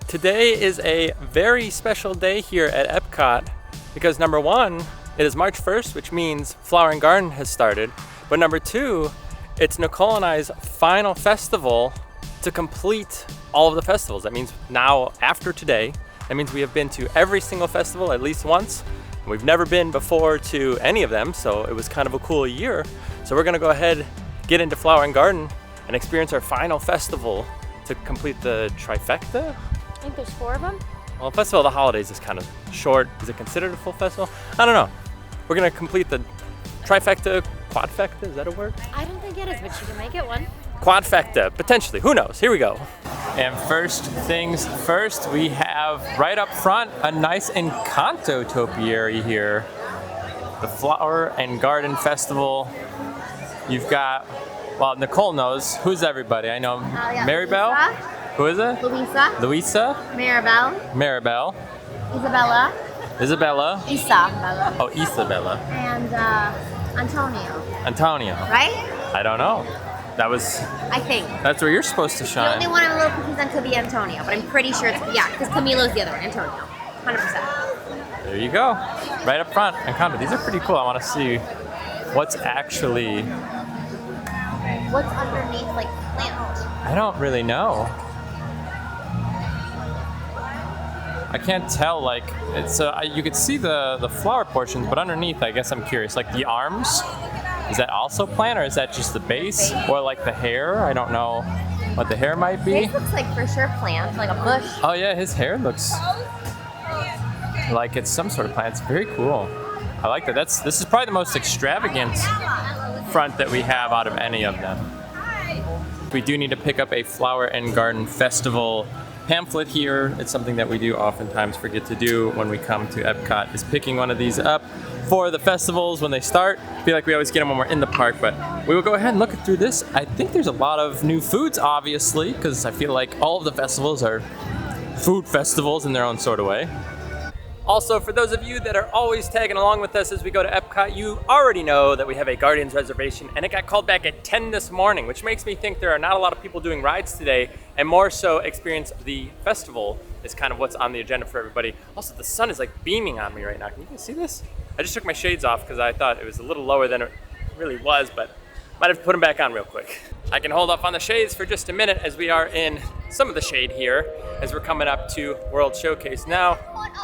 Today is a very special day here at Epcot because number one, it is March 1st, which means Flower and Garden has started. But number two, it's Nicole and I's final festival to complete all of the festivals. That means now, after today, that means we have been to every single festival at least once. We've never been before to any of them, so it was kind of a cool year. So we're gonna go ahead, get into Flower and Garden and experience our final festival to complete the trifecta. I think there's 4 of them. Well, Festival of the Holidays is kind of short. Is it considered a full festival? I don't know. We're gonna complete the trifecta, quadfecta, is that a word? I don't think it is, but you can make it one. Quadfecta, potentially, who knows? Here we go. And first things first, we have right up front a nice Encanto topiary here. The Flower and Garden Festival. You've got, well, Nicole knows. Who's everybody? I know Yeah. Maribel. Lisa. Who is it? Luisa. Maribel. Isabella. Isabella. Isabella. Oh, Isabella. And Antonio. Right? I don't know. I think. That's where you're supposed to The shine. only one I'm a little confused on could be Antonio, but I'm pretty sure it's, yeah, because Camilo's the other one, Antonio. 100%. There you go. Right up front. Encanto. These are pretty cool. I want to see what's actually... What's underneath, like, plant? I don't really know. I can't tell, like, it's you could see the flower portions, but underneath, I guess I'm curious, like the arms, is that also plant or is that just the base? Or like the hair? I don't know what the hair might be. This looks like for sure plant, like a bush. Oh yeah, his hair looks like it's some sort of plant. It's very cool. I like that. This is probably the most extravagant front that we have out of any of them. We do need to pick up a Flower and Garden Festival pamphlet here. It's something that we do oftentimes forget to do when we come to Epcot, is picking one of these up for the festivals when they start. I feel like we always get them when we're in the park, but we will go ahead and look through this. I think there's a lot of new foods, obviously, because I feel like all of the festivals are food festivals in their own sort of way. Also, for those of you that are always tagging along with us as we go to Epcot, you already know that we have a Guardians reservation and it got called back at 10 this morning, which makes me think there are not a lot of people doing rides today, and more so experience the festival is kind of what's on the agenda for everybody. Also, the sun is like beaming on me right now. Can you guys see this? I just took my shades off because I thought it was a little lower than it really was, but might have to put them back on real quick. I can hold off on the shades for just a minute as we are in some of the shade here as we're coming up to World Showcase. Now,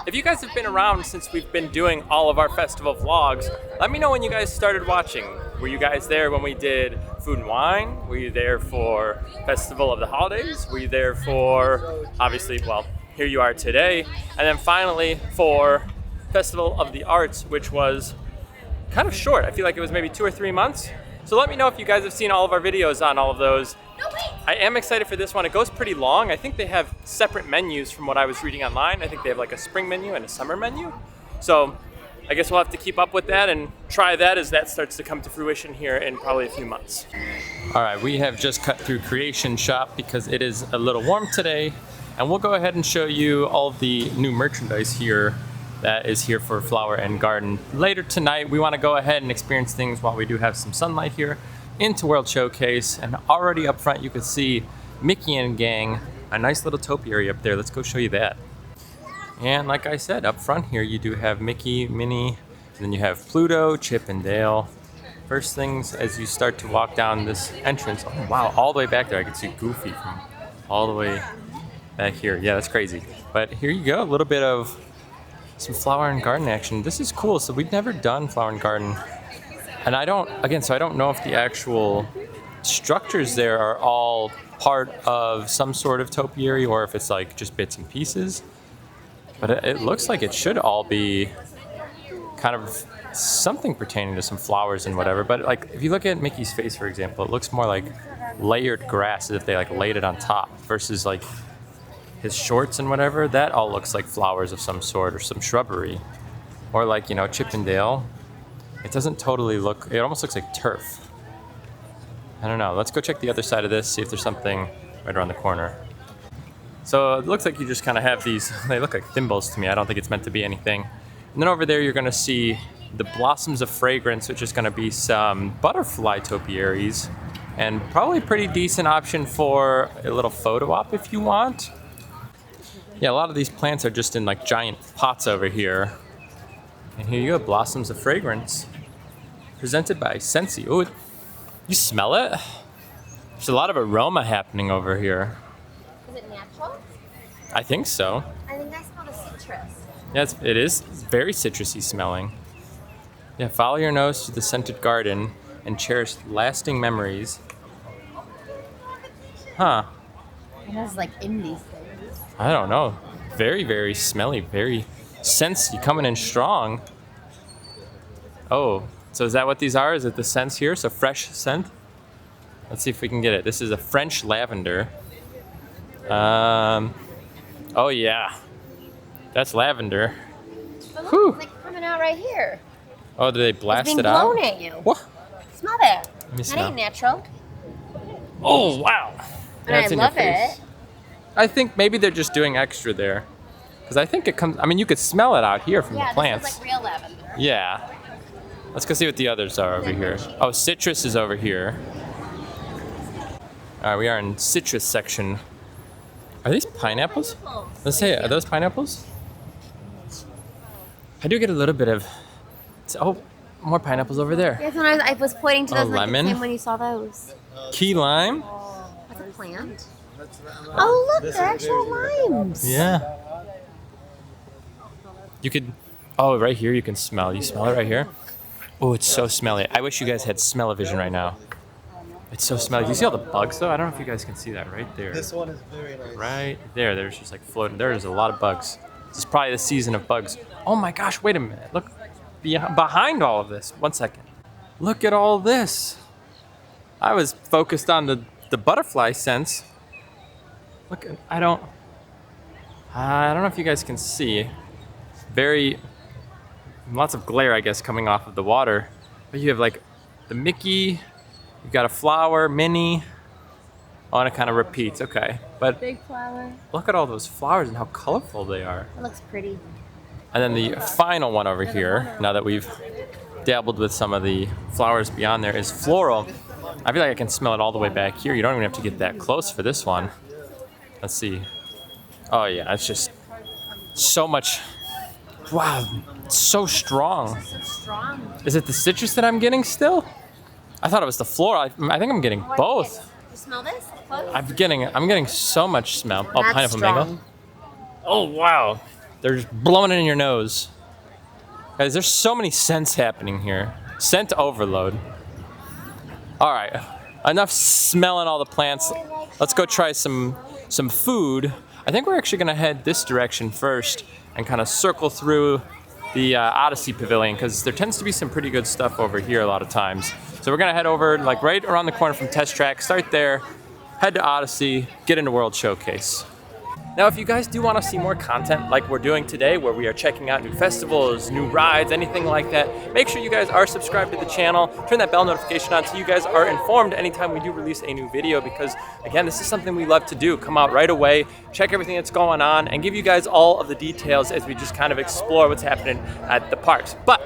if you guys have been around since we've been doing all of our festival vlogs, let me know when you guys started watching. Were you guys there when we did Food and Wine? Were you there for Festival of the Holidays? Were you there for, obviously, well, here you are today. And then finally for Festival of the Arts, which was kind of short. I feel like it was maybe 2 or 3 months. So let me know if you guys have seen all of our videos on all of those. I am excited for this one. It goes pretty long. I think they have separate menus from what I was reading online. I think they have like a spring menu and a summer menu. So I guess we'll have to keep up with that and try that as that starts to come to fruition here in probably a few months. All right, we have just cut through Creation Shop because it is a little warm today. And we'll go ahead and show you all of the new merchandise here that is here for Flower and Garden. Later tonight, we want to go ahead and experience things while we do have some sunlight here into World Showcase. And already up front, you can see Mickey and gang, a nice little topiary up there. Let's go show you that. And like I said, up front here, you do have Mickey, Minnie, and then you have Pluto, Chip, and Dale. First things, as you start to walk down this entrance, oh wow, all the way back there, I can see Goofy from all the way back here. Yeah, that's crazy. But here you go, a little bit of some Flower and Garden action. This is cool. So we've never done Flower and Garden. And I don't know if the actual structures there are all part of some sort of topiary or if it's like just bits and pieces. But it looks like it should all be kind of something pertaining to some flowers and whatever. But like if you look at Mickey's face, for example, it looks more like layered grass as if they like laid it on top versus like his shorts and whatever. That all looks like flowers of some sort or some shrubbery. Or like, you know, Chip and Dale. It doesn't totally look, it almost looks like turf. I don't know. Let's go check the other side of this, see if there's something right around the corner. So it looks like you just kind of have these, they look like thimbles to me. I don't think it's meant to be anything. And then over there you're going to see the Blossoms of Fragrance, which is going to be some butterfly topiaries. And probably a pretty decent option for a little photo op if you want. Yeah, a lot of these plants are just in like giant pots over here. And here you go, Blossoms of Fragrance. Presented by Scentsy. Oh, you smell it? There's a lot of aroma happening over here. Is it natural? I think so. I think I smell the citrus. Yes, it is very citrusy smelling. Yeah, follow your nose to the scented garden and cherish lasting memories. Huh. It has like in these things. I don't know. Very, very smelly. Very scentsy. Coming in strong. Oh, so is that what these are? Is it the scents here? So fresh scent? Let's see if we can get it. This is a French lavender. Oh yeah. That's lavender. But look, Whew. it's like coming out right here. Oh, did they blast It's it being out? blown at you. What? Smell that. me That smell. ain't natural. Oh, wow. And I That's in your love face. it. I think maybe they're just doing extra there. Because I think it comes, I mean, you could smell it out here from Yeah, the plants. this is like real lavender. Yeah. Let's go see what the others are over here. Oh, citrus is over here. All right, we are in citrus section. Are these pineapples? Let's say, are those pineapples? I do get a little bit of, oh, more pineapples over there. Yes, when I was pointing to Oh, those, like lemon? the same when you saw those. Key lime? That's a plant. Oh, look, they're actual limes. Yeah. You could, oh, right here you can smell. You smell it right here? Oh, it's so smelly. I wish you guys had smell-o-vision right now. It's so smelly. Do you see all the bugs though? I don't know if you guys can see that right there. This one is very nice. Right there. There's just like floating. There's a lot of bugs. This is probably the season of bugs. Oh my gosh, wait a minute. Look behind all of this. 1 second. Look at all this. I was focused on the butterfly scents. Look, I don't know if you guys can see. Very, lots of glare, I guess, coming off of the water. But you have like the Mickey, you've got a flower, Minnie. Oh, and it kind of repeats, okay. But Big flower. look at all those flowers and how colorful they are. It looks pretty. And then the final one over here, now that we've dabbled with some of the flowers beyond there, is floral. I feel like I can smell it all the way back here. You don't even have to get that close for this one. Let's see. Oh yeah, it's just so much. Wow, it's so strong. So strong. Is it the citrus that I'm getting still? I thought it was the floral. I think I'm getting both. You smell this? Close. I'm getting so much smell. Oh, That's pineapple strong. mango. Oh wow, they're just blowing it in your nose. Guys, there's so many scents happening here. Scent overload. All right, enough smelling all the plants. Let's go try some food. I think we're actually gonna head this direction first and kind of circle through the Odyssey Pavilion because there tends to be some pretty good stuff over here a lot of times. So we're gonna head over like right around the corner from Test Track, start there, head to Odyssey, get into World Showcase. Now, if you guys do want to see more content like we're doing today, where we are checking out new festivals, new rides, anything like that, make sure you guys are subscribed to the channel, turn that bell notification on so you guys are informed anytime we do release a new video because, again, this is something we love to do. Come out right away, check everything that's going on, and give you guys all of the details as we just kind of explore what's happening at the parks. But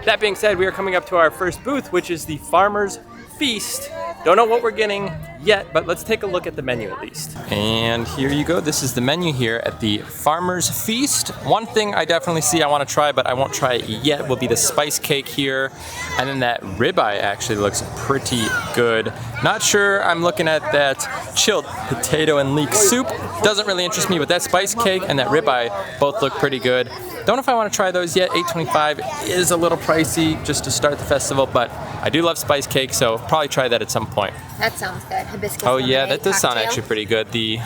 that being said, we are coming up to our first booth, which is the Farmer's Feast. Don't know what we're getting yet, but let's take a look at the menu at least. And here you go. This is the menu here at the Farmer's Feast. One thing I definitely see I want to try, but I won't try it yet, will be the spice cake here. And then that ribeye actually looks pretty good. Not sure I'm looking at that chilled potato and leek soup. Doesn't really interest me, but that spice cake and that ribeye both look pretty good. Don't know if I want to try those yet. $8.25 is a little pricey just to start the festival, but I do love spice cake, so probably try that at some point. That sounds good. Hibiscus Oh yeah, lemonade that does sound cocktail. actually pretty good. The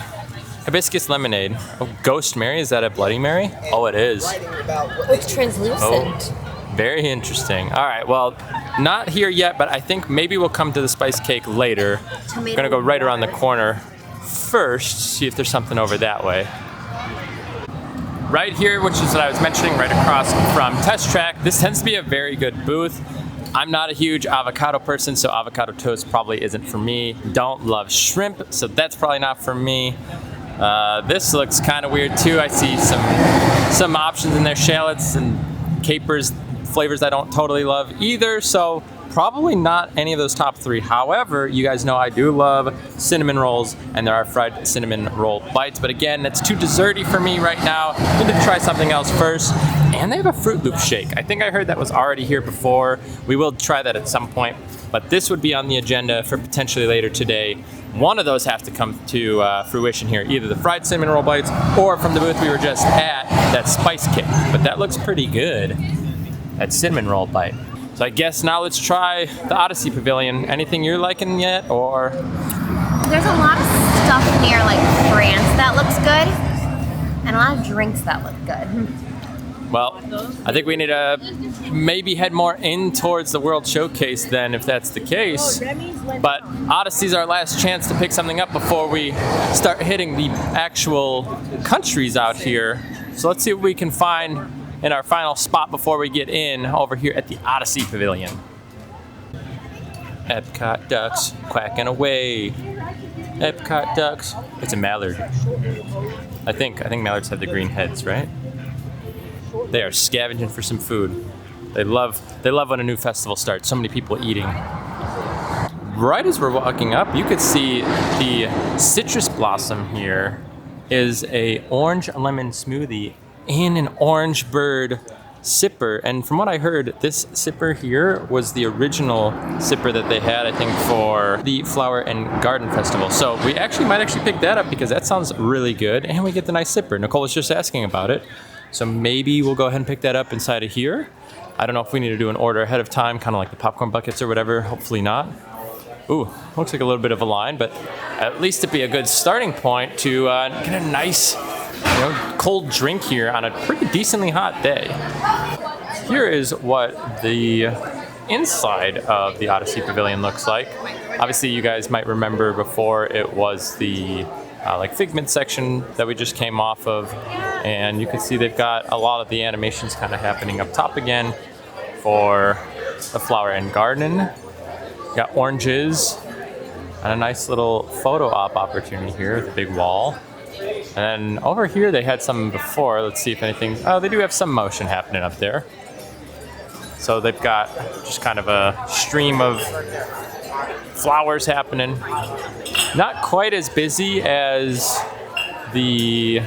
hibiscus lemonade. Oh, Ghost Mary, is that a Bloody Mary? Oh, it is. It's translucent. Oh, very interesting. All right, well, not here yet, but I think maybe we'll come to the spice cake later. We're gonna go right around the corner first, see if there's something over that way. Right here, which is what I was mentioning, right across from Test Track. This tends to be a very good booth. I'm not a huge avocado person, so avocado toast probably isn't for me. Don't love shrimp, so that's probably not for me. This looks kind of weird too. I see some options in there, shallots and capers, flavors I don't totally love either, so Probably not any of those top 3. However, you guys know I do love cinnamon rolls, and there are fried cinnamon roll bites. But again, that's too desserty for me right now. Need to try something else first. And they have a Fruit Loop shake. I think I heard that was already here before. We will try that at some point. But this would be on the agenda for potentially later today. One of those have to come to fruition here. Either the fried cinnamon roll bites or from the booth we were just at, that spice kick. But that looks pretty good. That cinnamon roll bite. So I guess now let's try the Odyssey Pavilion. Anything you're liking yet, or? There's a lot of stuff near like France that looks good, and a lot of drinks that look good. Well, I think we need to maybe head more in towards the World Showcase then, if that's the case. But Odyssey's our last chance to pick something up before we start hitting the actual countries out here. So let's see what we can find in our final spot before we get in over here at the Odyssey Pavilion. Epcot ducks quacking away. Epcot ducks. It's a mallard. I think mallards have the green heads, right? They are scavenging for some food. They love when a new festival starts. So many people eating. Right as we're walking up, you could see the citrus blossom here is a orange lemon smoothie in an orange bird sipper. And from what I heard, this sipper here was the original sipper that they had, I think, for the Flower and Garden Festival. So we might actually pick that up because that sounds really good. And we get the nice sipper. Nicole was just asking about it. So maybe we'll go ahead and pick that up inside of here. I don't know if we need to do an order ahead of time, kind of like the popcorn buckets or whatever. Hopefully not. Ooh, looks like a little bit of a line, but at least it'd be a good starting point to get a nice, cold drink here on a pretty decently hot day. Here is what the inside of the Odyssey Pavilion looks like. Obviously, you guys might remember before it was the Figment section that we just came off of, and you can see they've got a lot of the animations kind of happening up top again for the Flower and Garden. Got oranges and a nice little photo op opportunity here, the big wall. And then over here they had some before. Let's see if anything. Oh, they do have some motion happening up there. So they've got just kind of a stream of flowers happening. Not quite as busy as the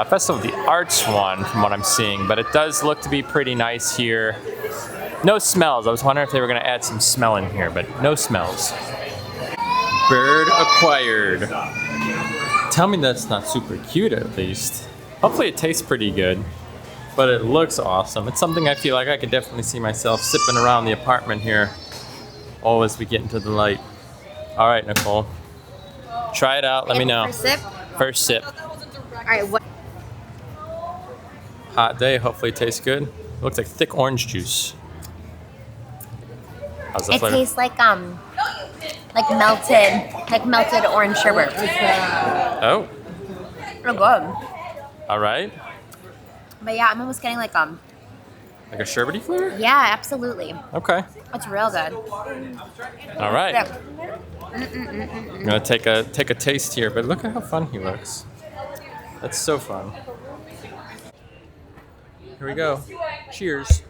Festival of the Arts one from what I'm seeing, but it does look to be pretty nice here. No smells. I was wondering if they were going to add some smell in here, but no smells. Bird acquired. Tell me that's not super cute at least. Hopefully it tastes pretty good, but it looks awesome. It's something I feel like I could definitely see myself sipping around the apartment here as we get into the light. All right, Nicole. Try it out. Let me know. First sip? First sip. All right, what? Hot day. Hopefully it tastes good. It looks like thick orange juice. How's the flavor? Tastes like melted orange sherbet. Oh. Real good. All right. But yeah, I'm almost getting like a sherbety flavor? Yeah, absolutely. Okay. It's real good. All right. Yeah. I'm gonna take a taste here, but look at how fun he looks. That's so fun. Here we go. Cheers.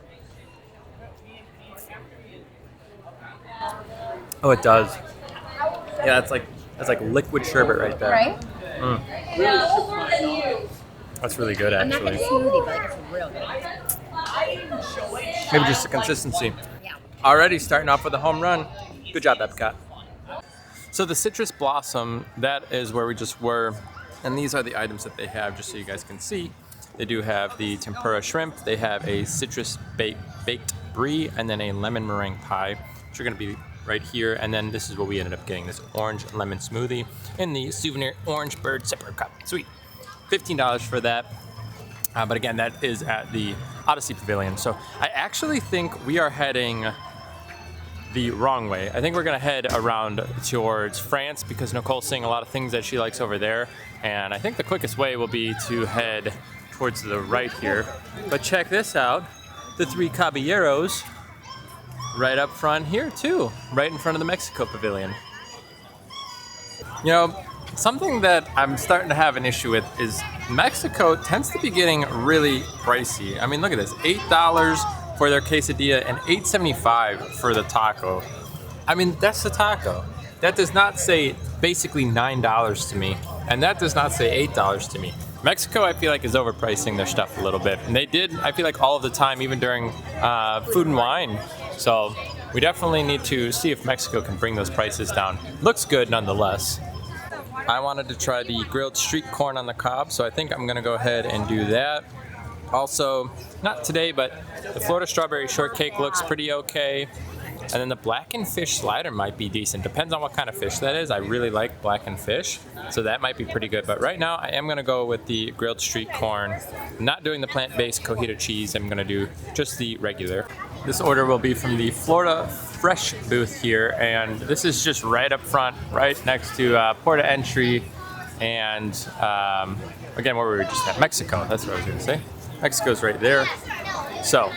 Oh, it does. Yeah, that's like liquid sherbet right there. Right? That's really good, actually. I'm not getting smoothie, but it's real good. Maybe just the consistency. Yeah. Already starting off with a home run. Good job, Epcot. So the citrus blossom, that is where we just were. And these are the items that they have, just so you guys can see. They do have the tempura shrimp. They have a citrus baked brie, and then a lemon meringue pie, which are going to be right here. And then this is what we ended up getting, this orange lemon smoothie in the souvenir orange bird sipper cup. Sweet. $15 for that. But again, that is at the Odyssey Pavilion. So I actually think we are heading the wrong way. I think we're gonna head around towards France because Nicole's seeing a lot of things that she likes over there. And I think the quickest way will be to head towards the right here. But check this out, the Three Caballeros right up front here too, right in front of the Mexico Pavilion. You know, something that I'm starting to have an issue with is Mexico tends to be getting really pricey. I mean, look at this, $8 for their quesadilla and $8.75 for the taco. I mean, that's the taco. That does not say basically $9 to me, and that does not say $8 to me. Mexico, I feel like, is overpricing their stuff a little bit, and they did, I feel like, all of the time, even during Food and Wine. So we definitely need to see if Mexico can bring those prices down. Looks good nonetheless. I wanted to try the grilled street corn on the cob, so I think I'm gonna go ahead and do that. Also, not today, but the Florida strawberry shortcake looks pretty okay. And then the blackened fish slider might be decent. Depends on what kind of fish that is. I really like blackened fish, so that might be pretty good. But right now, I am gonna go with the grilled street corn. I'm not doing the plant-based cojito cheese. I'm gonna do just the regular. This order will be from the Florida Fresh booth here, and this is just right up front, right next to Port of Entry, and again, where we were just at, Mexico. That's what I was gonna say. Mexico's right there. So,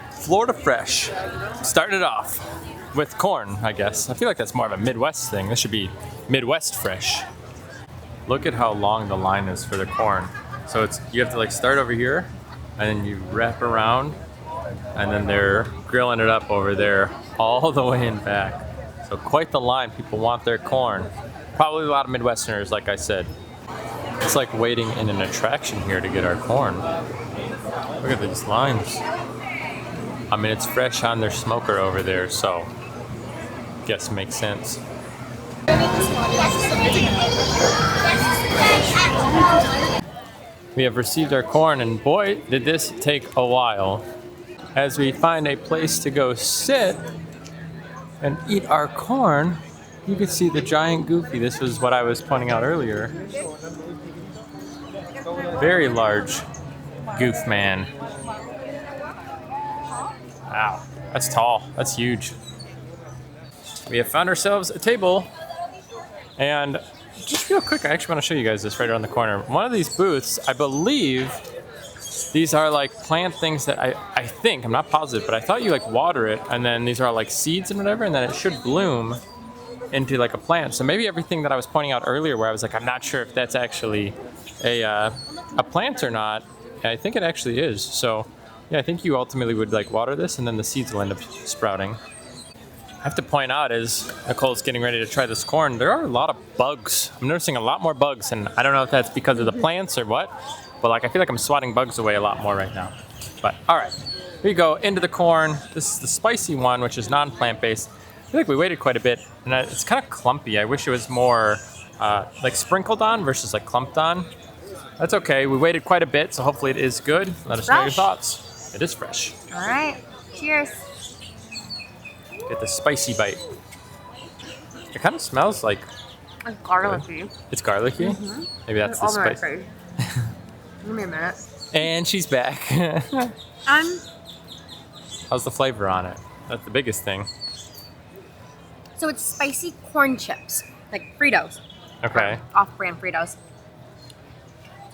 Florida Fresh, started off with corn, I guess. I feel like that's more of a Midwest thing. This should be Midwest Fresh. Look at how long the line is for the corn. So you have to like start over here, and then you wrap around, and then they're grilling it up over there all the way in back. So quite the line. People want their corn. Probably a lot of Midwesterners, like I said. It's like waiting in an attraction here to get our corn. Look at these lines. I mean, it's fresh on their smoker over there, so guess makes sense. We have received our corn, and boy, did this take a while. As we find a place to go sit and eat our corn, you can see the giant Goofy. This was what I was pointing out earlier. Very large goof man. Wow, that's tall. That's huge. We have found ourselves a table, and just real quick, I actually want to show you guys this right around the corner. One of these booths, I believe, these are like plant things that I think, I'm not positive, but I thought you like water it, and then these are like seeds and whatever, and then it should bloom into like a plant. So maybe everything that I was pointing out earlier, where I was like, I'm not sure if that's actually a plant or not. And I think it actually is. So yeah, I think you ultimately would like water this, and then the seeds will end up sprouting. I have to point out, as Nicole's getting ready to try this corn, there are a lot of bugs. I'm noticing a lot more bugs, and I don't know if that's because of the plants or what, but like I feel like I'm swatting bugs away a lot more right now. But all right, here you go, into the corn. This is the spicy one, which is non-plant based. I feel like we waited quite a bit, and it's kind of clumpy. I wish it was more like sprinkled on versus like clumped on. That's okay. We waited quite a bit, so hopefully it is good. Let us know your thoughts. It is fresh. All right, cheers. Get the spicy bite. It kind of smells like It's garlicky. It's garlicky? Mm-hmm. Maybe that's the spice. Give me a minute. And she's back. How's the flavor on it? That's the biggest thing. So it's spicy corn chips, like Fritos. Okay. Off-brand Fritos.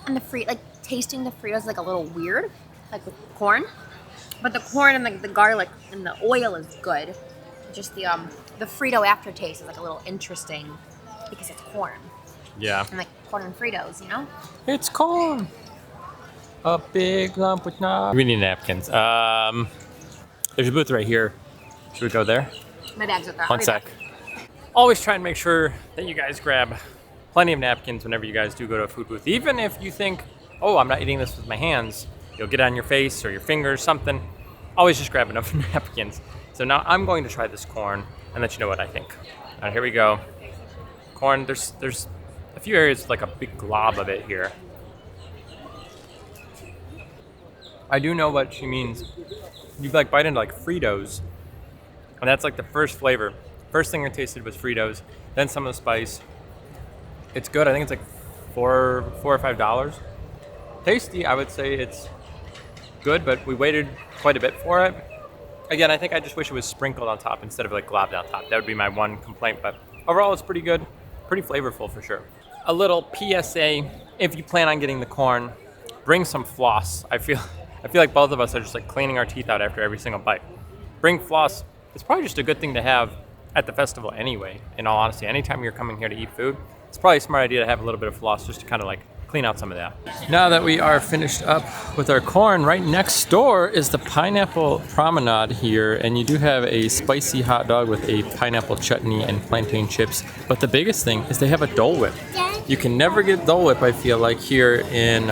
And like tasting the Fritos is like a little weird, like with corn. But the corn and like the garlic and the oil is good. Just the Frito aftertaste is like a little interesting because it's corn. Yeah. And like corn and Fritos, you know? It's corn. A big lump with knob. We need napkins. There's a booth right here. Should we go there? My bag's with that. One sec. Always try and make sure that you guys grab plenty of napkins whenever you guys do go to a food booth. Even if you think, oh, I'm not eating this with my hands, you'll get it on your face or your fingers, something. Always just grab enough napkins. So now I'm going to try this corn and let you know what I think. All right, here we go. Corn, there's a few areas with like a big glob of it here. I do know what she means. You like bite into like Fritos, and that's like the first flavor. First thing I tasted was Fritos, then some of the spice. It's good. I think it's like $4 or $5. Tasty, I would say it's good, but we waited quite a bit for it. Again, I think I just wish it was sprinkled on top instead of like globbed on top. That would be my one complaint, but overall it's pretty good. Pretty flavorful for sure. A little PSA, if you plan on getting the corn, bring some floss. I feel like both of us are just like cleaning our teeth out after every single bite. Bring floss. It's probably just a good thing to have at the festival anyway, in all honesty. Anytime you're coming here to eat food, it's probably a smart idea to have a little bit of floss just to kind of like clean out some of that. Now that we are finished up with our corn, right next door is the Pineapple Promenade here, and you do have a spicy hot dog with a pineapple chutney and plantain chips. But the biggest thing is they have a Dole Whip. You can never get Dole Whip, I feel like, here in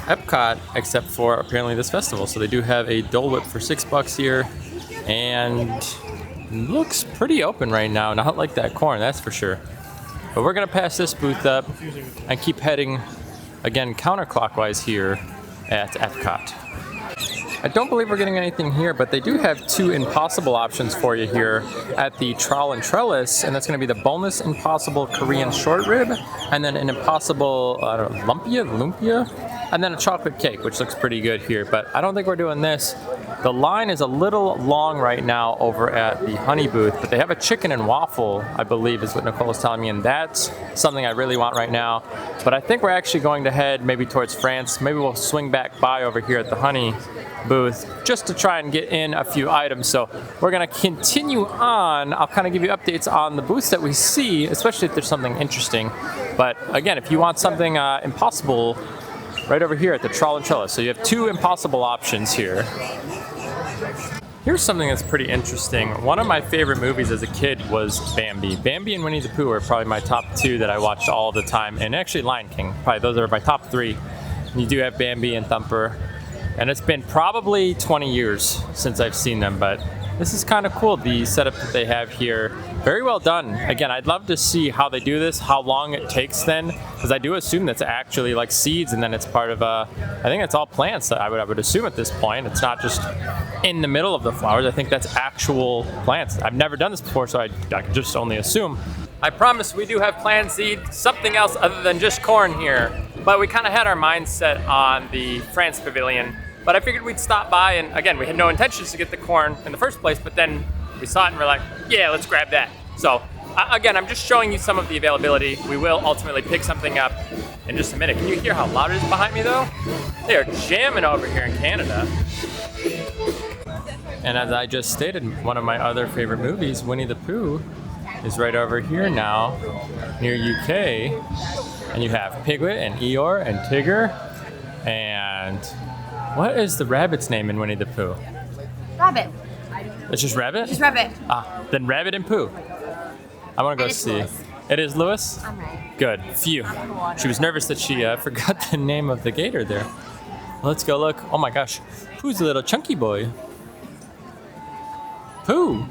Epcot, except for apparently this festival. So they do have a Dole Whip for $6 here, and looks pretty open right now. Not like that corn, that's for sure. But we're gonna pass this booth up and keep heading again counterclockwise here at Epcot. I don't believe we're getting anything here, but they do have 2 Impossible options for you here at the Trowel and Trellis, and that's going to be the boneless Impossible Korean short rib, and then an Impossible lumpia, and then a chocolate cake, which looks pretty good here. But I don't think we're doing this. The line is a little long right now over at the Honey booth, but they have a chicken and waffle, I believe is what Nicole is telling me, and that's something I really want right now. But I think we're actually going to head maybe towards France. Maybe we'll swing back by over here at the Honey booth just to try and get in a few items. So we're going to continue on. I'll kind of give you updates on the booths that we see, especially if there's something interesting. But again, if you want something impossible, right over here at the Trowel and Trellis. So you have 2 Impossible options here. Here's something that's pretty interesting. One of my favorite movies as a kid was Bambi. Bambi and Winnie the Pooh are probably my top 2 that I watched all the time. And actually Lion King, probably those are my top 3. And you do have Bambi and Thumper. And it's been probably 20 years since I've seen them, but this is kind of cool, the setup that they have here. Very well done. Again, I'd love to see how they do this, how long it takes then, because I do assume that's actually like seeds and then it's part of I think it's all plants, I would assume at this point. It's not just in the middle of the flowers. I think that's actual plants. I've never done this before, so I can just only assume. I promise we do have planned seed, something else other than just corn here. But we kind of had our minds set on the France Pavilion. But I figured we'd stop by, and again, we had no intentions to get the corn in the first place, but then we saw it and we're like, yeah, let's grab that. So again, I'm just showing you some of the availability. We will ultimately pick something up in just a minute. Can you hear how loud it is behind me though? They are jamming over here in Canada. And as I just stated, one of my other favorite movies, Winnie the Pooh, is right over here now, near UK. And you have Piglet and Eeyore and Tigger and... what is the rabbit's name in Winnie the Pooh? Rabbit. It's just Rabbit? Just Rabbit. Then Rabbit and Pooh. I want to go see. Louis. It is Louis? I'm right. Good. Phew. She was nervous that she forgot the name of the gator there. Let's go look. Oh my gosh. Pooh's a little chunky boy. Pooh.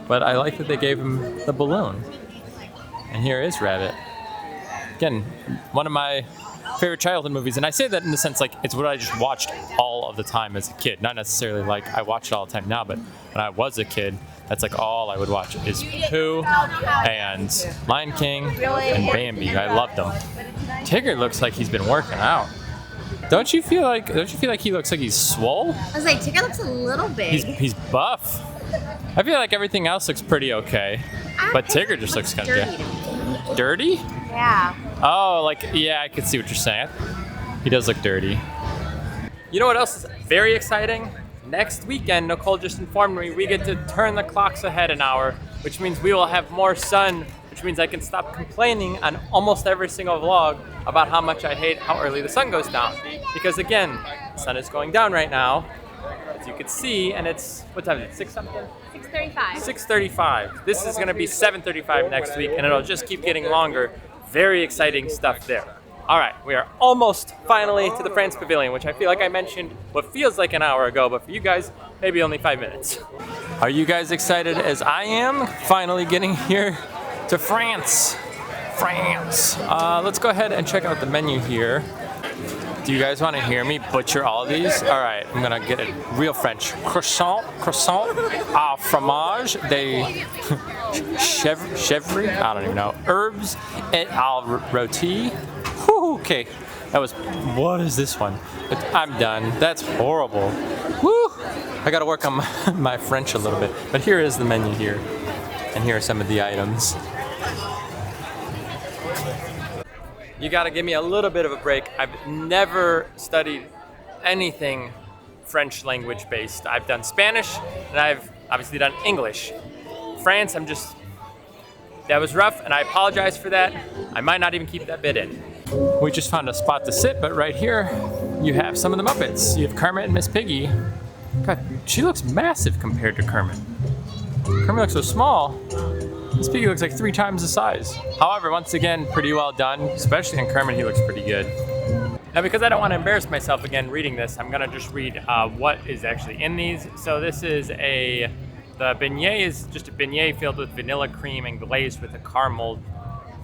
But I like that they gave him the balloon. And here is Rabbit. Again, one of my favorite childhood movies, and I say that in the sense like it's what I just watched all of the time as a kid, not necessarily like I watch it all the time now, but when I was a kid, that's like all I would watch is Pooh and Lion King and Bambi. I loved them. Tigger looks like he's been working out. Don't you feel like he looks like he's swole? I was like, Tigger looks a little big. He's buff. I feel like everything else looks pretty okay, but Tigger just looks kind of dirty. Yeah. Oh, like, yeah, I can see what you're saying. He does look dirty. You know what else is very exciting? Next weekend, Nicole just informed me we get to turn the clocks ahead an hour, which means we will have more sun, which means I can stop complaining on almost every single vlog about how much I hate how early the sun goes down. Because again, the sun is going down right now, as you can see, and it's, what time is it, 6 something? 6:35. 6:35. This is gonna be 7:35 next week, and it'll just keep getting longer. Very exciting stuff there. All right, we are almost finally to the France Pavilion, which I feel like I mentioned what feels like an hour ago, but for you guys, maybe only 5 minutes. Are you guys excited as I am? Finally getting here to France. Let's go ahead and check out the menu here. Do you guys want to hear me butcher all of these? All right, I'm gonna get it real French. Croissant, au fromage, de chèvre, I don't even know. Herbs et al rôti. Whew, okay, what is this one? I'm done. That's horrible. Woo! I gotta work on my French a little bit. But here is the menu here, and here are some of the items. You gotta give me a little bit of a break. I've never studied anything French language based. I've done Spanish and I've obviously done English. France, That was rough, and I apologize for that. I might not even keep that bit in. We just found a spot to sit, but right here, you have some of the Muppets. You have Kermit and Miss Piggy. God, she looks massive compared to Kermit. Kermit looks so small. Miss Piggy looks like 3 times the size. However, once again, pretty well done, especially in Kermit, he looks pretty good. Now, because I don't want to embarrass myself again reading this, I'm gonna just read what is actually in these. So this is the beignet is just a beignet filled with vanilla cream and glazed with a caramel,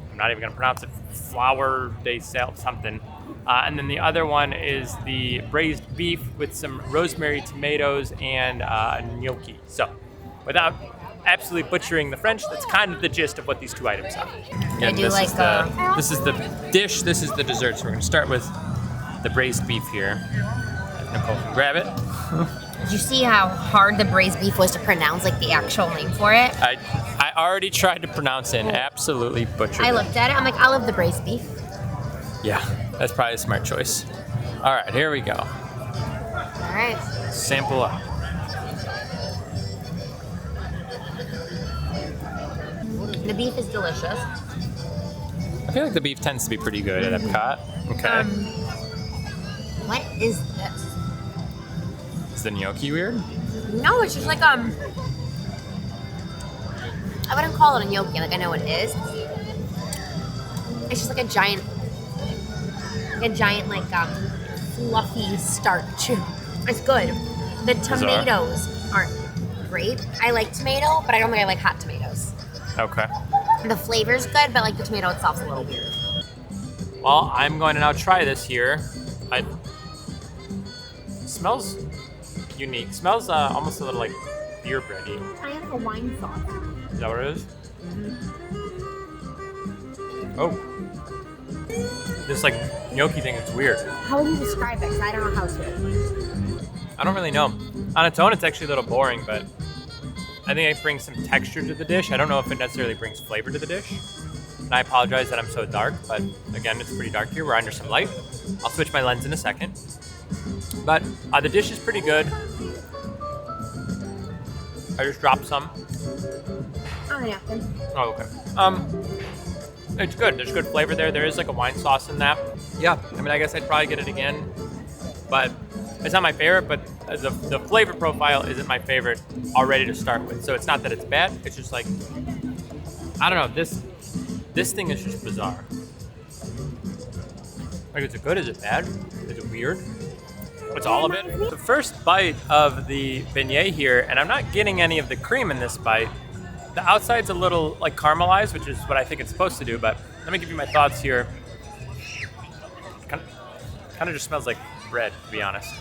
I'm not even gonna pronounce it, flour de sel something. And then the other one is the braised beef with some rosemary, tomatoes, and gnocchi. So, without absolutely butchering the French, that's kind of the gist of what these 2 items are. Again, this is the dish, this is the dessert. So we're gonna start with the braised beef here. Nicole can grab it. Did you see how hard the braised beef was to pronounce, like the actual name for it? I already tried to pronounce it and absolutely butchered it. I looked at it, I'm like, I love the braised beef. Yeah, that's probably a smart choice. All right, here we go. All right. Sample up. The beef is delicious. I feel like the beef tends to be pretty good at Epcot. Okay. What is this? Is the gnocchi weird? No, it's just like I wouldn't call it a gnocchi. Like I know it is. It's just like a giant fluffy starch. It's good. The tomatoes aren't great. I like tomato, but I don't think I like hot tomatoes. Okay. The flavor's good, but like the tomato itself's a little weird. Well, I'm going to now try this here. It smells unique. Smells almost a little like beer bready. I have a wine sauce. Is that what it is? Oh. This like gnocchi thing is weird. How would you describe it? Because I don't know how to. I don't really know. On its own, it's actually a little boring, but I think it brings some texture to the dish. I don't know if it necessarily brings flavor to the dish. And I apologize that I'm so dark, but again, it's pretty dark here. We're under some light. I'll switch my lens in a second. But the dish is pretty good. I just dropped some. Oh, yeah. Oh, okay. It's good. There's good flavor there. There is like a wine sauce in that. Yeah, I mean, I guess I'd probably get it again, but it's not my favorite, but the flavor profile isn't my favorite already to start with. So it's not that it's bad. It's just like, I don't know. This thing is just bizarre. Like, is it good? Is it bad? Is it weird? What's all of it? The first bite of the beignet here, and I'm not getting any of the cream in this bite. The outside's a little like caramelized, which is what I think it's supposed to do, but let me give you my thoughts here. Kind of just smells like bread, to be honest.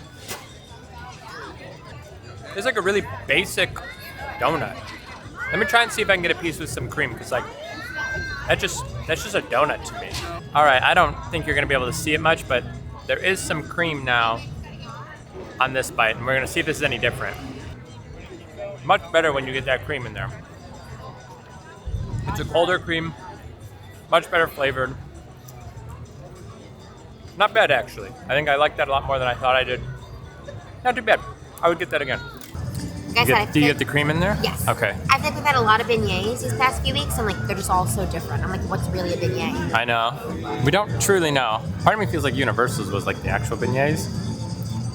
It's like a really basic donut. Let me try and see if I can get a piece with some cream, because like that's just a donut to me. All right, I don't think you're gonna be able to see it much, but there is some cream now on this bite, and we're gonna see if this is any different. Much better when you get that cream in there. It's a colder cream, much better flavored. Not bad, actually. I think I like that a lot more than I thought I did. Not too bad. I would get that again. Do you get the cream in there? Yes. Okay. I think we've had a lot of beignets these past few weeks, and like they're just all so different. I'm like, what's really a beignet? I know. We don't truly know. Part of me feels like Universal's was like the actual beignets,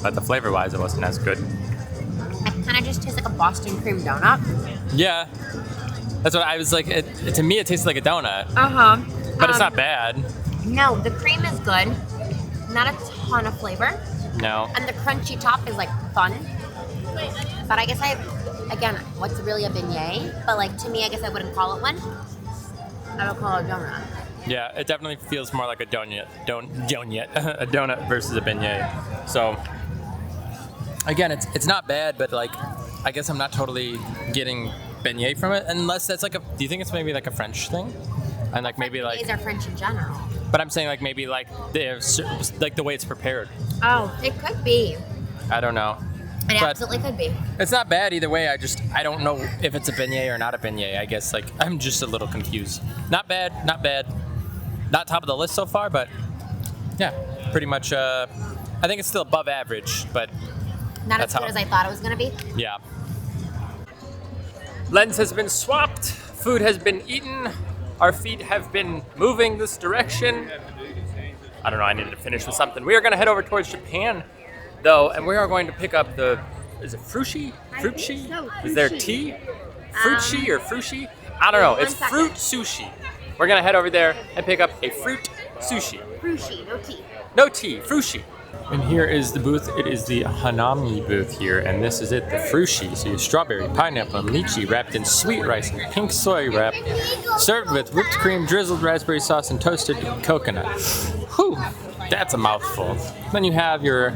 but the flavor-wise, it wasn't as good. It kind of just tastes like a Boston cream donut. Yeah. That's what I was like. To me, it tastes like a donut. But it's not bad. No, the cream is good. Not a ton of flavor. No. And the crunchy top is like fun. But I guess again, what's really a beignet? But like to me, I guess I wouldn't call it one. I would call it a donut. Yeah, it definitely feels more like a donut. A donut versus a beignet. So again, it's not bad, but like I guess I'm not totally getting beignet from it, unless that's like do you think it's maybe like a French thing? And like maybe like beignets are French in general. But I'm saying like maybe like like the way it's prepared. Oh, it could be. I don't know. It absolutely could be. It's not bad either way. I don't know if it's a beignet or not a beignet. I guess like I'm just a little confused. Not bad. Not top of the list so far, but yeah, pretty much. I think it's still above average, but not as good as I thought it was gonna be. Yeah. Lens has been swapped. Food has been eaten. Our feet have been moving this direction. I don't know, I needed to finish with something. We are gonna head over towards Japan though, and we are going to pick up is it Frushi? Frushi? So, Is there Frushi. tea? Frushi or Frushi? I don't know, it's second. fruit sushi. We're gonna head over there and pick up a fruit sushi. Frushi, no tea. No tea, Frushi. And here is the booth. It is the Hanami booth here, and this is it, the Frushi. So you have strawberry, pineapple, and lychee wrapped in sweet rice and pink soy wrap, served with whipped cream, drizzled raspberry sauce, and toasted coconut. Whew, that's a mouthful. Then you have your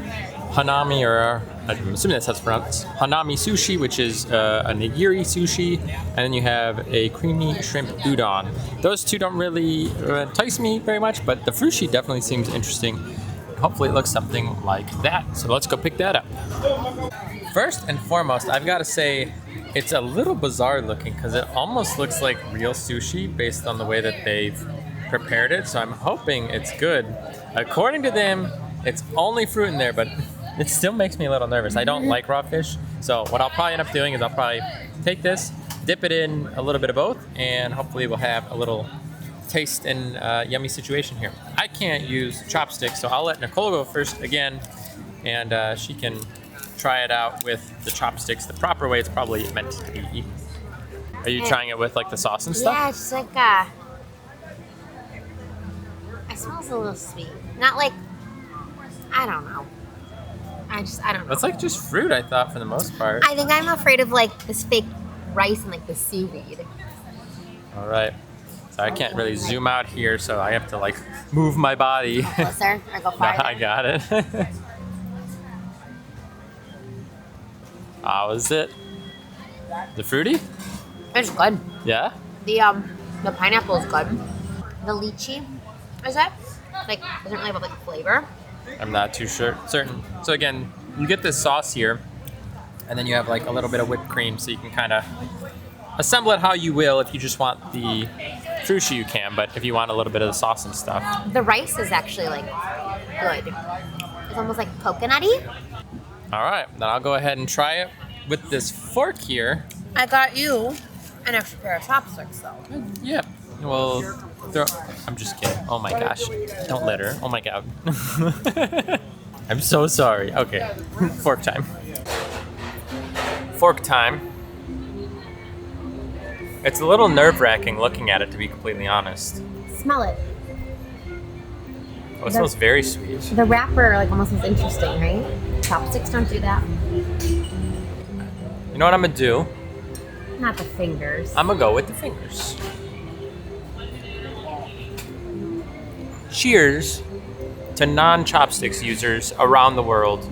Hanami, or I'm assuming that's how it's pronounced, Hanami sushi, which is a nigiri sushi, and then you have a creamy shrimp udon. Those two don't really entice me very much, but the Frushi definitely seems interesting. Hopefully it looks something like that. So let's go pick that up. First and foremost, I've got to say it's a little bizarre looking because it almost looks like real sushi based on the way that they've prepared it. So I'm hoping it's good. According to them, it's only fruit in there, but it still makes me a little nervous. I don't like raw fish. So what I'll probably end up doing is I'll probably take this, dip it in a little bit of both, and hopefully we'll have a little taste and yummy situation here. I can't use chopsticks, so I'll let Nicole go first again, and she can try it out with the chopsticks the proper way it's probably meant to be eaten. Are you trying it with like the sauce and stuff? Yeah, it's like it smells a little sweet. Not like, I don't know. I don't know. It's like just fruit, I thought, for the most part. I think I'm afraid of like this fake rice and like the seaweed. All right. So I can't really zoom out here, so I have to like move my body. Closer or go No, farther? I got it. How is it? The fruity? It's good. Yeah? The pineapple is good. The lychee, is it? Like, doesn't really have like a flavor. I'm not too certain. So again, you get this sauce here, and then you have like a little bit of whipped cream, so you can kind of assemble it how you will. If you just want the Frushi, you can, but if you want a little bit of the sauce and stuff. The rice is actually like good. It's almost like coconutty. All right, then I'll go ahead and try it with this fork here. I got you an extra pair of chopsticks though. Yeah. Well, I'm just kidding. Oh my gosh. Don't let her. Oh my god. I'm so sorry. Okay. Fork time. Fork time. It's a little nerve-wracking looking at it, to be completely honest. Smell it. Oh, it smells very sweet. The wrapper like almost is interesting, right? Chopsticks don't do that. You know what I'm gonna do? Not the fingers. I'm gonna go with the fingers. Cheers to non-chopsticks users around the world.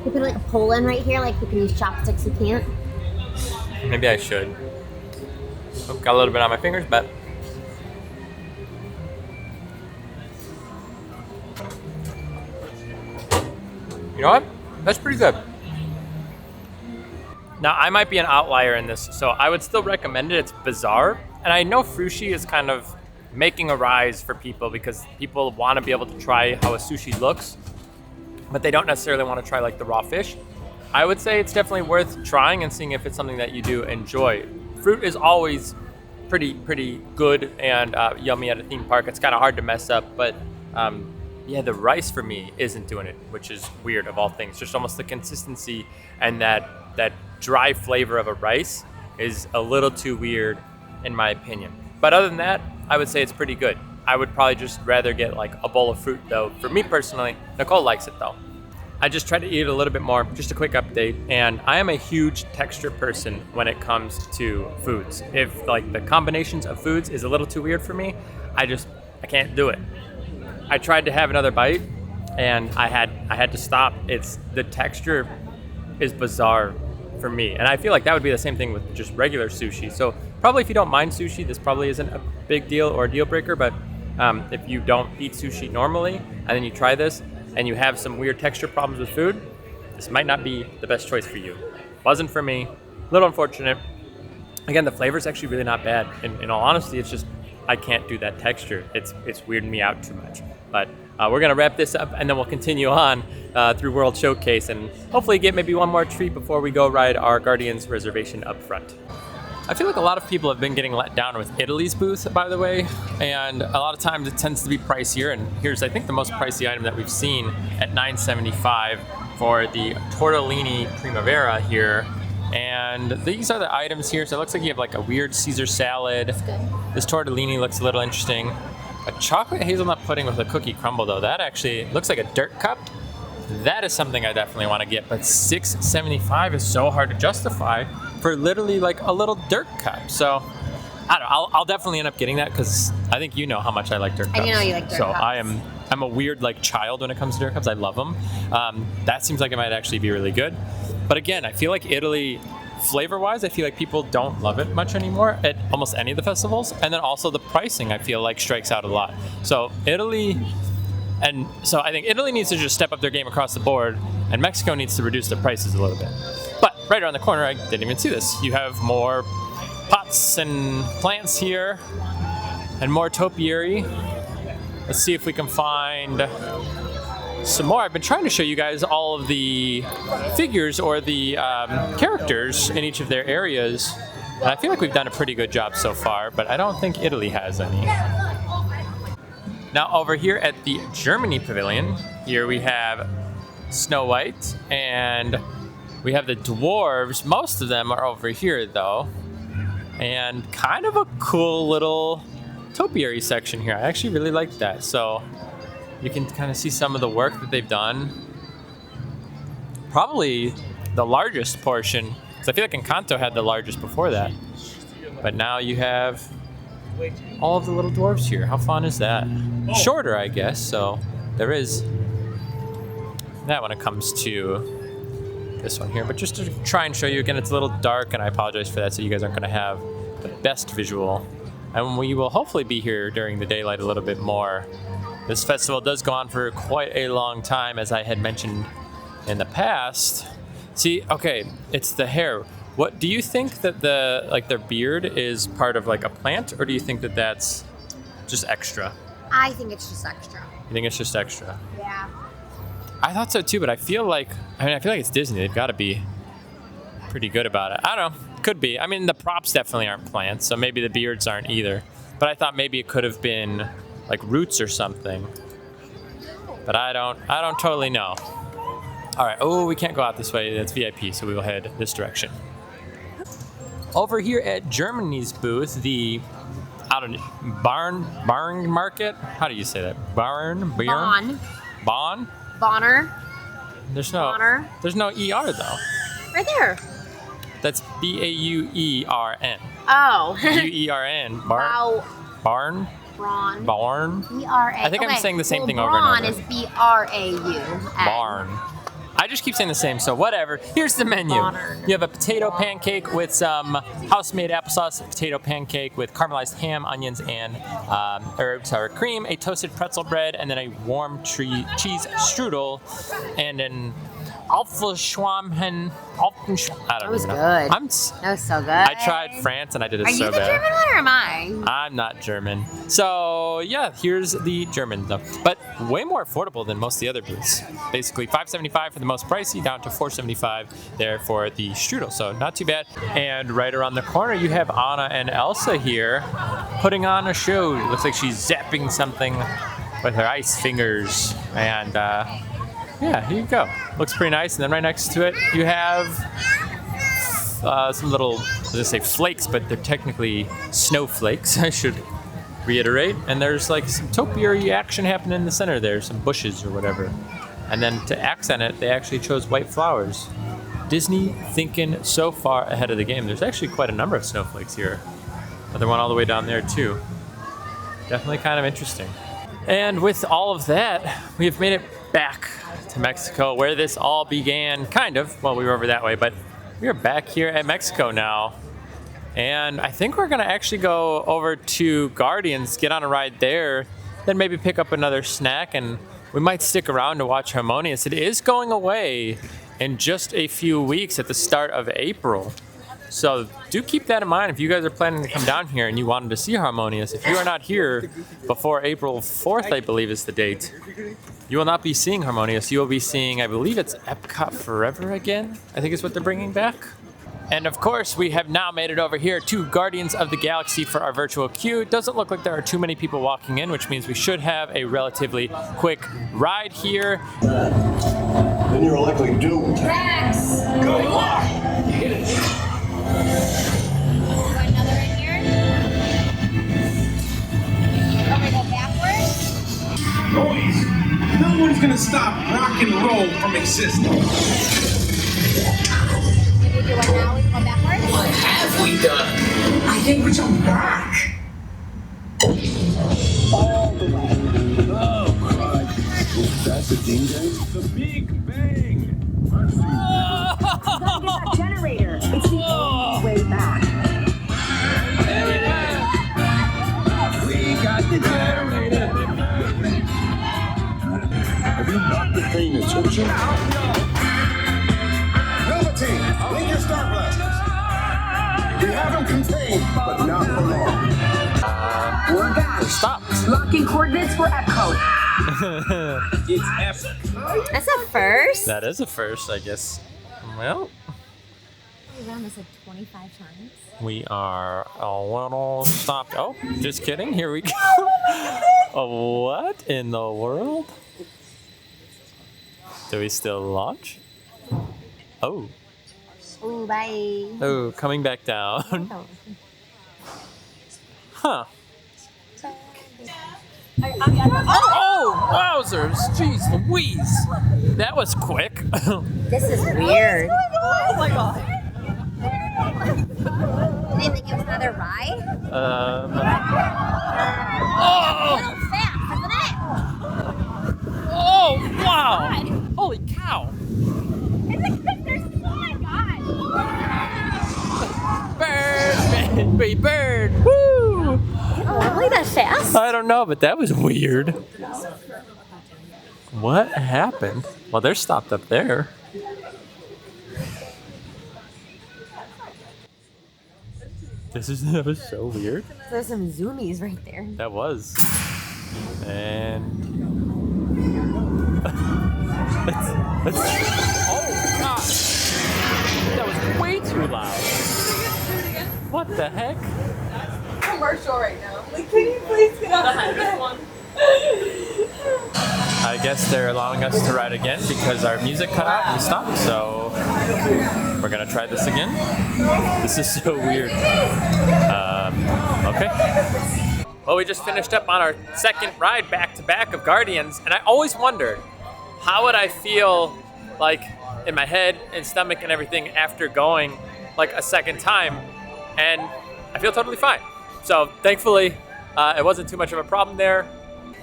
You put like a poll in right here, like you can use chopsticks, you can't. Maybe I should. Oh, got a little bit on my fingers, but you know what? That's pretty good. Now, I might be an outlier in this, so I would still recommend it. It's bizarre. And I know Frushi is kind of making a rise for people because people want to be able to try how a sushi looks, but they don't necessarily want to try like the raw fish. I would say it's definitely worth trying and seeing if it's something that you do enjoy. Fruit is always pretty good and yummy at a theme park. It's kind of hard to mess up, but yeah, the rice for me isn't doing it, which is weird of all things. Just almost the consistency and that dry flavor of a rice is a little too weird in my opinion. But other than that, I would say it's pretty good. I would probably just rather get like a bowl of fruit though. For me personally, Nicole likes it though. I just try to eat it a little bit more, just a quick update. And I am a huge texture person when it comes to foods. If like the combinations of foods is a little too weird for me, I can't do it. I tried to have another bite and I had to stop. The texture is bizarre for me. And I feel like that would be the same thing with just regular sushi. So probably if you don't mind sushi, this probably isn't a big deal or a deal breaker, but if you don't eat sushi normally and then you try this and you have some weird texture problems with food, this might not be the best choice for you. Wasn't for me, a little unfortunate. Again, the flavor is actually really not bad. In all honesty, it's just, I can't do that texture. It's weirding me out too much. But we're gonna wrap this up and then we'll continue on through World Showcase and hopefully get maybe one more treat before we go ride our Guardians reservation up front. I feel like a lot of people have been getting let down with Italy's booth, by the way, and a lot of times it tends to be pricier, and here's, I think, the most pricey item that we've seen at $9.75 for the Tortellini Primavera here. And these are the items here, so it looks like you have like a weird Caesar salad. This tortellini looks a little interesting. A chocolate hazelnut pudding with a cookie crumble, though, that actually looks like a dirt cup. That is something I definitely want to get, but $6.75 is so hard to justify for literally like a little dirt cup. So I don't know, I'll definitely end up getting that because I think you know how much I like dirt cups. I do know you like dirt cups. cups. I'm a weird like child when it comes to dirt cups. I love them. That seems like it might actually be really good. But again, I feel like Italy, flavor-wise, I feel like people don't love it much anymore at almost any of the festivals. And then also the pricing, I feel like, strikes out a lot. So Italy... And so I think Italy needs to just step up their game across the board, and Mexico needs to reduce the prices a little bit. But right around the corner, I didn't even see this. You have more pots and plants here, and more topiary. Let's see if we can find some more. I've been trying to show you guys all of the figures or the characters in each of their areas, and I feel like we've done a pretty good job so far, but I don't think Italy has any. Now over here at the Germany Pavilion, here we have Snow White, and we have the dwarves. Most of them are over here though, and kind of a cool little topiary section here. I actually really like that. So you can kind of see some of the work that they've done. Probably the largest portion, because I feel like Encanto had the largest before that. But now you have all of the little dwarves here. How fun is that? Shorter, I guess, so there is that when it comes to this one here. But just to try and show you again, it's a little dark, and I apologize for that, so you guys aren't going to have the best visual. And we will hopefully be here during the daylight a little bit more. This festival does go on for quite a long time, as I had mentioned in the past. See, okay, it's the hair. What do you think that their beard is part of like a plant, or do you think that that's just extra? I think it's just extra. You think it's just extra? Yeah. I thought so too, but I feel like it's Disney. They've got to be pretty good about it. I don't know. Could be. I mean, the props definitely aren't plants, so maybe the beards aren't either. But I thought maybe it could have been like roots or something. But I don't totally know. All right. Oh, we can't go out this way. That's VIP, so we will head this direction. Over here at Germany's booth, the barn market. How do you say that? Bonner. There's no ER though. Right there. That's BAUERN. Oh. UERN. Barn. B-R-A. I think I'm saying the same thing over and over. Braun is B-R-A-U. Barn. I just keep saying the same, so whatever. Here's the menu. You have a potato pancake with some house-made applesauce, a potato pancake with caramelized ham, onions, and herb sour cream, a toasted pretzel bread, and then a warm cheese strudel, and an Apfelschwammen. I don't know. That was good. That was so good. I tried France and I did it so bad. Are you the German one or am I? I'm not German. So yeah, here's the German though. But way more affordable than most of the other booths. Basically $5.75 for the most pricey, down to $4.75 there for the strudel. So not too bad. And right around the corner you have Anna and Elsa here putting on a show. It looks like she's zapping something with her ice fingers. And yeah, here you go. Looks pretty nice. And then right next to it, you have some little, let's say flakes, but they're technically snowflakes, I should reiterate. And there's like some topiary action happening in the center there, some bushes or whatever. And then to accent it, they actually chose white flowers. Disney thinking so far ahead of the game. There's actually quite a number of snowflakes here. Another one all the way down there too. Definitely kind of interesting. And with all of that, we have made it back to Mexico, where this all began, kind of. Well, we were over that way, but we are back here at Mexico now. And I think we're gonna actually go over to Guardians, get on a ride there, then maybe pick up another snack, and we might stick around to watch Harmonious. It is going away in just a few weeks at the start of April. So do keep that in mind if you guys are planning to come down here and you wanted to see Harmonious. If you are not here before April 4th, I believe is the date, you will not be seeing Harmonious. You will be seeing, I believe it's Epcot Forever again, I think is what they're bringing back. And of course, we have now made it over here to Guardians of the Galaxy for our virtual queue. It doesn't look like there are too many people walking in, which means we should have a relatively quick ride here. Then you're likely doomed. Rex! Good luck! Another in here? Are we go backwards? Boys, no one's gonna stop rock and roll from existing. We do one now, we can go backwards? What have we done? I think we jump back. All the way. Oh, Christ. That's a ding ding? The Big Bang. Gotta get that generator. It's the only way back. We got the generator. Have you not been paying attention? Velveteen, blink your star blasters. We have them contained, but not for long. We're back. Stopped. Locking coordinates for Epcot. It's epic. That's a first. That is a first, I guess. Well, We ran this like 25 times. we are a little stopped. Oh, just kidding. Here we go. What in the world? Do we still launch? Oh. Ooh, bye. Oh, coming back down. Oh. Huh. Oh, wowzers. Jeez Louise. That was quick. This is weird. Oh my god. Do you think it was another ride? Oh. A little fast, isn't it? Oh, wow. Holy cow. Oh my god. Bird, baby, bird. Woo. Really that fast? I don't know, but that was weird. What happened? Well, they're stopped up there. That was so weird. There's some zoomies right there. That was. And oh gosh. That was way too loud. What the heck? Commercial right now. Like, can you please get on this one? I guess they're allowing us to ride again because our music cut out and stopped, so we're gonna try this again. This is so weird. Okay. Well, we just finished up on our second ride back to back of Guardians, and I always wondered, how would I feel like in my head and stomach and everything after going like a second time? And I feel totally fine. So thankfully, it wasn't too much of a problem there.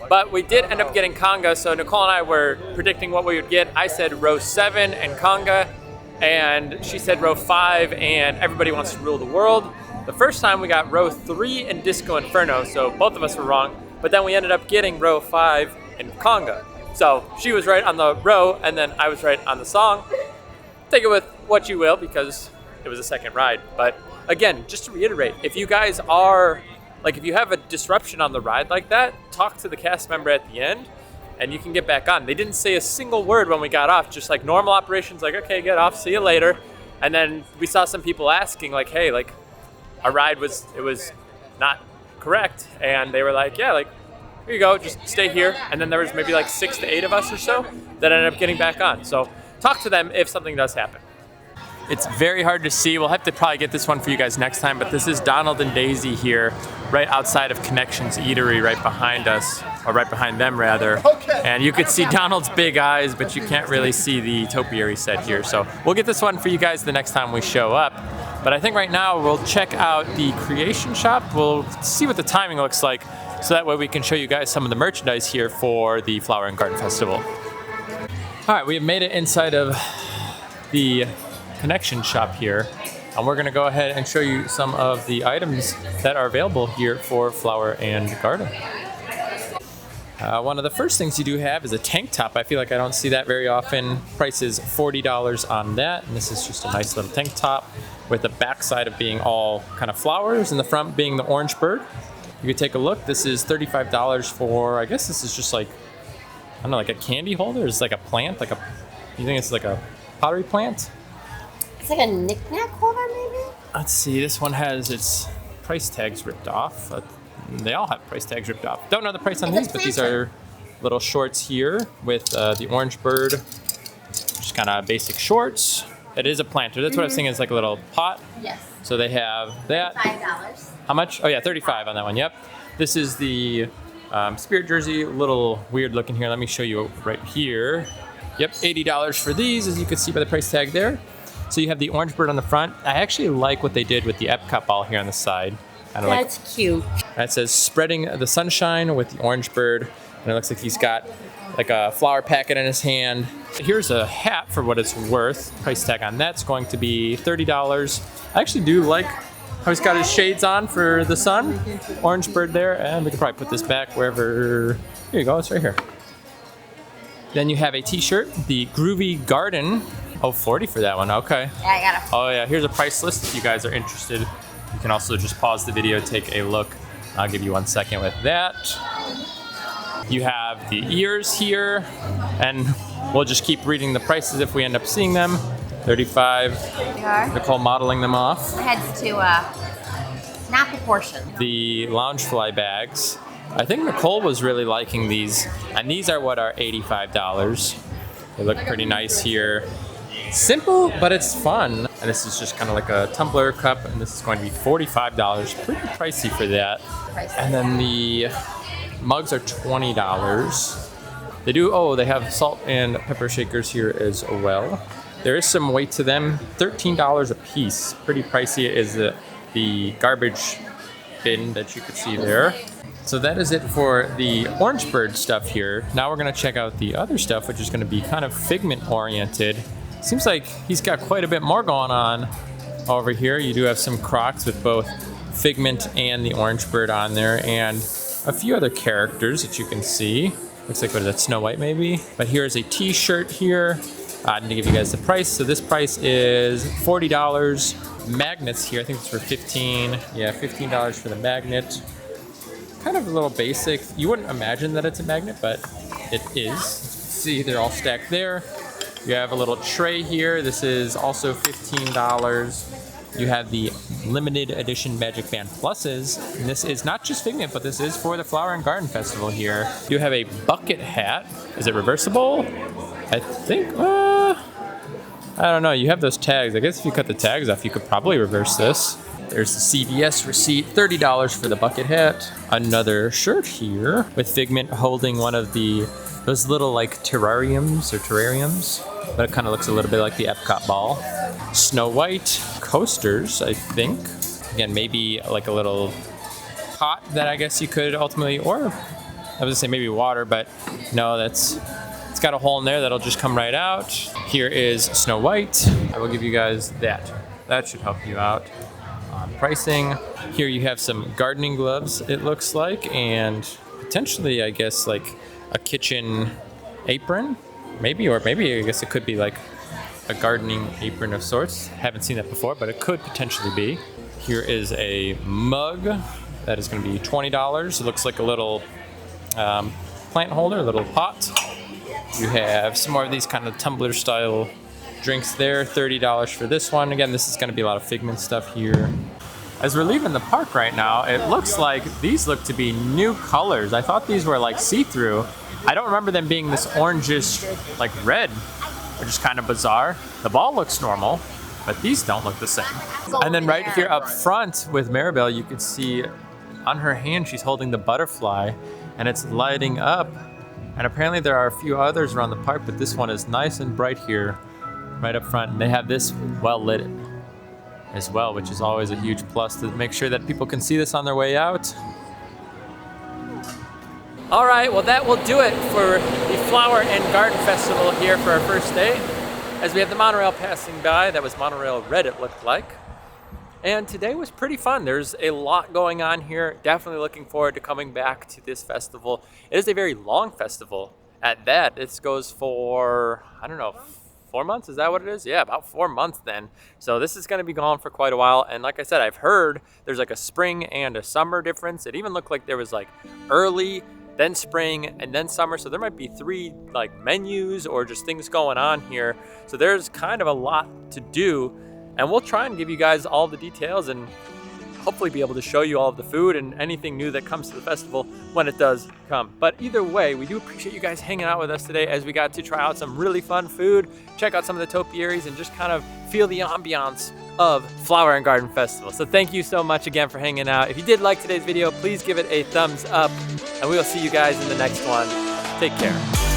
But we did end up getting conga, so Nicole and I were predicting what we would get. I said row 7 and conga, and she said row 5 and Everybody Wants to Rule the World. The first time we got row 3 and Disco Inferno, so both of us were wrong. But then we ended up getting row 5 and conga. So she was right on the row, and then I was right on the song. Take it with what you will, because it was a second ride. But again, just to reiterate, if you guys are, like if you have a disruption on the ride like that, talk to the cast member at the end and you can get back on. They didn't say a single word when we got off, just like normal operations, like, okay, get off, see you later. And then we saw some people asking like, hey, like our ride was not correct. And they were like, yeah, like, here you go, just stay here. And then there was maybe like 6 to 8 of us or so that ended up getting back on. So talk to them if something does happen. It's very hard to see. We'll have to probably get this one for you guys next time, but this is Donald and Daisy here, right outside of Connections Eatery, right behind us, or right behind them rather. Okay. And you could see Donald's big eyes, but you can't really see the topiary set here. So we'll get this one for you guys the next time we show up. But I think right now we'll check out the creation shop. We'll see what the timing looks like, so that way we can show you guys some of the merchandise here for the Flower and Garden Festival. All right, we have made it inside of the Connection shop here, and we're going to go ahead and show you some of the items that are available here for Flower and Garden. One of the first things you do have is a tank top. I feel like I don't see that very often. Price is $40 on that, and this is just a nice little tank top with the backside of being all kind of flowers and the front being the orange bird. You can take a look. This is $35 for, I guess this is just like, I don't know, like a candy holder. It's like a plant, you think it's like a pottery plant? It's like a knick-knack holder, Let's see, this one has its price tags ripped off. They all have price tags ripped off. Don't know the price on these, but these are little shorts here with the orange bird. Just kind of basic shorts. It is a planter. That's what I was thinking, is like a little pot. Yes. So they have that. $5. How much? Oh yeah, 35 on that one. Yep. This is the Spirit jersey. A little weird looking here. Let me show you right here. Yep, $80 for these, as you can see by the price tag there. So you have the orange bird on the front. I actually like what they did with the Epcot ball here on the side. That's cute. It says spreading the sunshine with the orange bird. And it looks like he's got like a flower packet in his hand. Here's a hat for what it's worth. Price tag on that's going to be $30. I actually do like how he's got his shades on for the sun. Orange bird there, and we could probably put this back wherever. Here you go, it's right here. Then you have a t-shirt, the Groovy Garden. Oh, 40 for that one, okay. Yeah, I got it. Oh yeah, here's a price list if you guys are interested. You can also just pause the video, take a look. I'll give you 1 second with that. You have the ears here, and we'll just keep reading the prices if we end up seeing them. 35. They are. Nicole modeling them off. My head's too, not proportioned. The Loungefly bags. I think Nicole was really liking these, and these are what are $85. They look pretty nice here. Simple, but it's fun. And this is just kind of like a tumbler cup, and this is going to be $45. Pretty pricey for that. And then the mugs are $20. They do, oh, they have salt and pepper shakers here as well. There is some weight to them, $13 a piece. Pretty pricey is the garbage bin that you could see there. So that is it for the orange bird stuff here. Now we're gonna check out the other stuff, which is gonna be kind of Figment oriented. Seems like he's got quite a bit more going on over here. You do have some Crocs with both Figment and the orange bird on there, and a few other characters that you can see. Looks like, what is that, Snow White maybe? But here's a t-shirt here. I need to give you guys the price. So this price is $40. Magnets here, I think it's for $15. Yeah, $15 for the magnet. Kind of a little basic. You wouldn't imagine that it's a magnet, but it is. See, they're all stacked there. You have a little tray here. This is also $15. You have the limited edition Magic Band Pluses. And this is not just Figment, but this is for the Flower and Garden Festival here. You have a bucket hat. Is it reversible? I think, I don't know. You have those tags. I guess if you cut the tags off, you could probably reverse this. There's the CVS receipt, $30 for the bucket hat. Another shirt here with Figment holding one of those little like terrariums, but it kind of looks a little bit like the Epcot ball. Snow White coasters, I think. Again, maybe like a little pot that I guess you could ultimately, or I was gonna say maybe water, but no, it's got a hole in there that'll just come right out. Here is Snow White. I will give you guys that. That should help you out on pricing. Here you have some gardening gloves, it looks like, and potentially, I guess, like a kitchen apron, maybe, or maybe I guess it could be like a gardening apron of sorts. Haven't seen that before, but it could potentially be. Here is a mug that is going to be $20. It looks like a little plant holder, a little pot. You have some more of these kind of tumbler style drinks there, $30 for this one. Again, this is going to be a lot of Figment stuff here. As we're leaving the park right now, it looks like these look to be new colors. I thought these were like see-through. I don't remember them being this orangish, like red, which is kind of bizarre. The ball looks normal, but these don't look the same. And then right here up front with Maribel, you can see on her hand, she's holding the butterfly and it's lighting up. And apparently there are a few others around the park, but this one is nice and bright here, right up front. And they have this well lit as well, which is always a huge plus to make sure that people can see this on their way out. All right, well that will do it for the Flower and Garden Festival here for our first day. As we have the monorail passing by, that was monorail red it looked like. And today was pretty fun. There's a lot going on here. Definitely looking forward to coming back to this festival. It is a very long festival at that. This goes for, I don't know, 4 months? Is that what it is? Yeah, about 4 months then. So this is going to be gone for quite a while. And like I said, I've heard there's like a spring and a summer difference. It even looked like there was like early, then spring, and then summer. So there might be 3 like menus or just things going on here. So there's kind of a lot to do. and we'll try and give you guys all the details and hopefully be able to show you all of the food and anything new that comes to the festival when it does come. But either way, we do appreciate you guys hanging out with us today as we got to try out some really fun food, check out some of the topiaries, and just kind of feel the ambiance of Flower and Garden Festival. So thank you so much again for hanging out. If you did like today's video, please give it a thumbs up, and we will see you guys in the next one. Take care.